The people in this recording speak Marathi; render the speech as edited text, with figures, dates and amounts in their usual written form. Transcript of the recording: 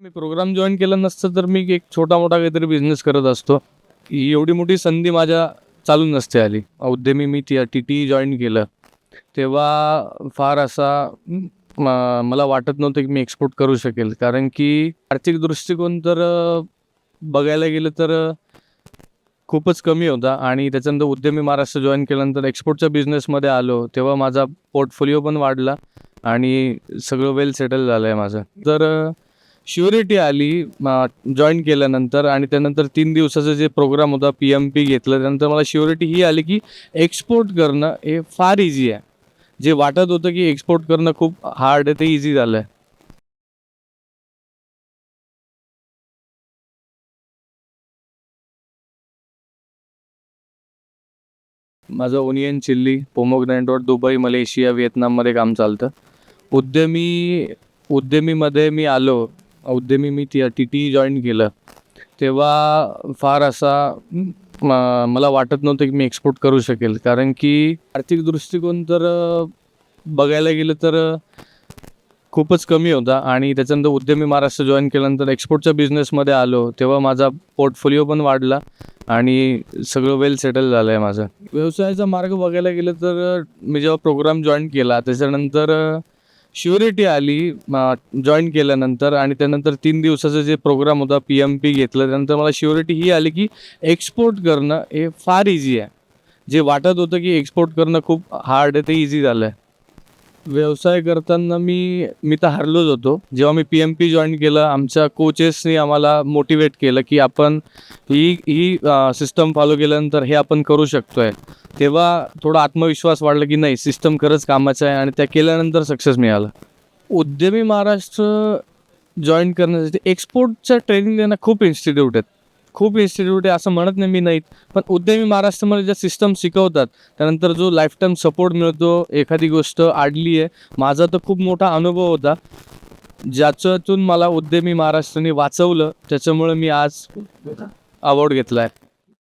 मी प्रोग्राम जॉइन केला नसतं तर मी एक छोटा-मोठा काहीतरी बिझनेस करत असतो. ही एवढी मोठी संधी माझ्या चालून नसते आली. उद्यमी मी टी-टी जॉइन केलं. तेव्हा फार असा मला वाटत नव्हतं की मी एक्सपोर्ट करू शकेल. कारण की आर्थिक दृष्टिकोन तर बघायला गेलं तर खूपच कमी होता आणि त्याच्यानंतर उद्यमी महाराष्ट्र जॉइन केल्यानंतर एक्सपोर्टच्या बिझनेसमध्ये आलो. तेव्हा माझा पोर्टफोलिओ पण वाढला आणि सगळं वेल सेटल झालं आहे माझं. तर शुअरिटी आली जॉइन केल्यानंतर आणि त्यानंतर 3 दिवसाचा जे प्रोग्राम होता PMP घेतलं. त्यानंतर मला शुअरिटी ही आली की एक्सपोर्ट करणं हे फार इझी आहे. जे वाटत होतं की एक्सपोर्ट करणं खूप हार्ड आहे ते इझी झालं आहे. माझं ओनियन चिल्ली, पोमोग्रॅनेटवर दुबई, मलेशिया, व्हिएतनाममध्ये काम चालतं. उद्यमीमध्ये मी आलो. उद्यमी मी टी-टी जॉइन केलं. तेव्हा फार असा मला वाटत नव्हतं की मी एक्सपोर्ट करू शकेल. कारण की आर्थिक दृष्टिकोन तर बघायला गेलं तर खूपच कमी होता आणि त्याच्यानंतर उद्यमी महाराष्ट्र जॉइन केल्यानंतर एक्सपोर्टच्या बिझनेसमध्ये आलो. तेव्हा माझा पोर्टफोलिओ पण वाढला आणि सगळं वेल सेटल झालं आहे माझं. व्यवसायाचा मार्ग बघायला गेलं तर मी जेव्हा प्रोग्राम जॉइन केला त्याच्यानंतर शुअरिटी आली जॉइन केल्यानंतर आणि त्यानंतर 3 दिवसाचा जे प्रोग्राम होता PMP घेतलं. त्यानंतर मला शुअरिटी ही आली की एक्सपोर्ट करणं हे फार इझी आहे. जे वाटत होतं की एक्सपोर्ट करणं खूप हार्ड आहे ते इझी झालं आहे. व्यवसाय करताना मी तर हरलोच होतो. जेव्हा मी PMP जॉइन केलं आमच्या कोचेसनी आम्हाला मोटिवेट केलं की आपण ही ही सिस्टम फॉलो केल्यानंतर हे आपण करू शकतोय. तेव्हा थोडा आत्मविश्वास वाढला की नाही सिस्टम खरंच कामाचं आहे आणि त्या केल्यानंतर सक्सेस मिळाला. उद्यमी महाराष्ट्र जॉइन करण्यासाठी एक्सपोर्टचं ट्रेनिंग देणं खूप इन्स्टिट्यूट आहेत. खूप इन्स्टिट्यूट आहे असं म्हणत नाही मी नाहीत. पण उद्यमी महाराष्ट्रामध्ये ज्या सिस्टम शिकवतात त्यानंतर जो लाईफटाईम सपोर्ट मिळतो एखादी गोष्ट अडली आहे. माझा तर खूप मोठा अनुभव होता. ज्याच्यातून मला उद्यमी महाराष्ट्राने वाचवलं. त्याच्यामुळे मी आज अवॉर्ड घेतला आहे.